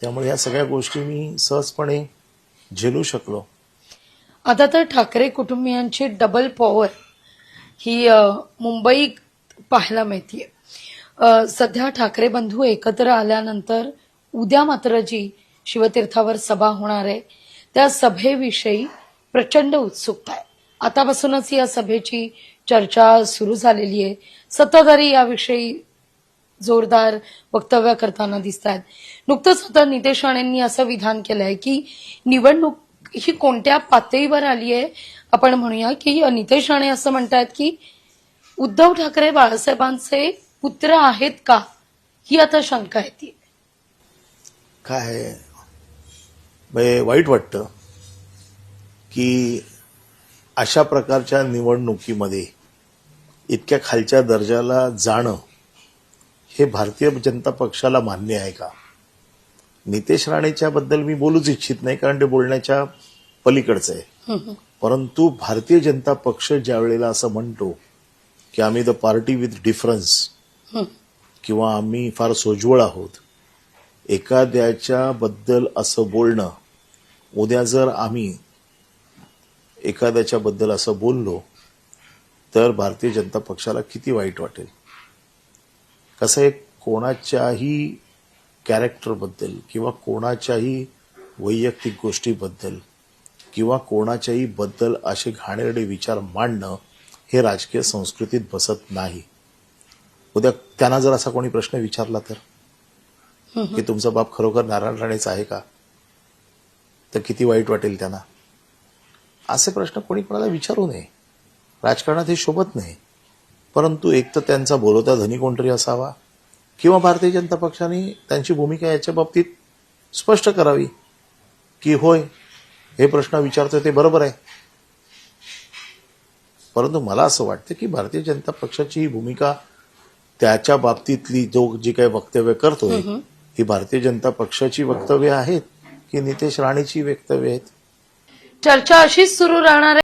त्यामुळे या सगळ्या गोष्टी मी सहजपणे झेलू शकलो. आता तर ठाकरे कुटुंबियांची डबल पॉवर ही मुंबईत पाहायला मिळतीये. सध्या ठाकरे बंधू एकत्र आल्यानंतर उद्या मात्र जी शिवतीर्थावर सभा होणार आहे त्या सभेविषयी प्रचंड उत्सुकता आहे. आतापासूनच या सभेची चर्चा सुरू झालेली आहे. सत्ताधारी याविषयी जोरदार वक्तव्य करताना दिसत आहेत. नुकतंच आता नितेश राणेंनी असं विधान केलंय की निवडणूक ही कोणत्या पातळीवर आली आहे. आपण म्हणूया की नितेश राणे असं म्हणतायत की उद्धव ठाकरे बाळासाहेबांचे पुत्र आहेत का, ही आता शंका येते. काय वाईट वाटतं की अशा प्रकारच्या निवडणुकीमध्ये इतक्या खालच्या दर्जाला जाणं हे भारतीय जनता पक्षाला मान्य आहे का. नितेश राणेच्या बद्दल मी बोलूच इच्छित नाही, कारण ते बोलण्याच्या पलीकडचं आहे. परंतु भारतीय जनता पक्ष ज्या वेळेला असं म्हणतो की आम्ही द पार्टी विथ डिफरन्स किंवा आम्ही फार सोज्वळ आहोत, एखाद्याच्या बद्दल असं बोलणं, उद्या जर आम्ही एखाद्याच्या बद्दल असं बोललो तर भारतीय जनता पक्षाला किती वाईट वाटेल. कसं आहे, कोणाच्याही कॅरेक्टरबद्दल किंवा कोणाच्याही वैयक्तिक गोष्टीबद्दल किंवा कोणाच्याही बद्दल असे घाणेरडे विचार मांडणं हे राजकीय संस्कृतीत बसत नाही. उद्या त्यांना जर असा कोणी प्रश्न विचारला तर की तुमचा बाप खरोखर नारायण राणेचा आहे का, तर किती वाईट वाटेल त्यांना. असे प्रश्न कोणी कोणाला विचारू नये. राजकारणात हे शोभत नाही. परंतु एक तर त्यांचा बोलवता धनी कोणतरी असावा किंवा भारतीय जनता पक्षाने त्यांची भूमिका याच्या बाबतीत स्पष्ट करावी की होय, हे प्रश्न विचारतोय ते बरोबर आहे. परंतु मला असं वाटतं की भारतीय जनता पक्षाची ही भूमिका, त्याच्या बाबतीतली जी काही वक्तव्य करतोय ही भारतीय जनता पक्षाची वक्तव्य आहेत की नितेश राणेची वक्तव्य आहेत. चर्चा अशीच सुरू राहणार आहे.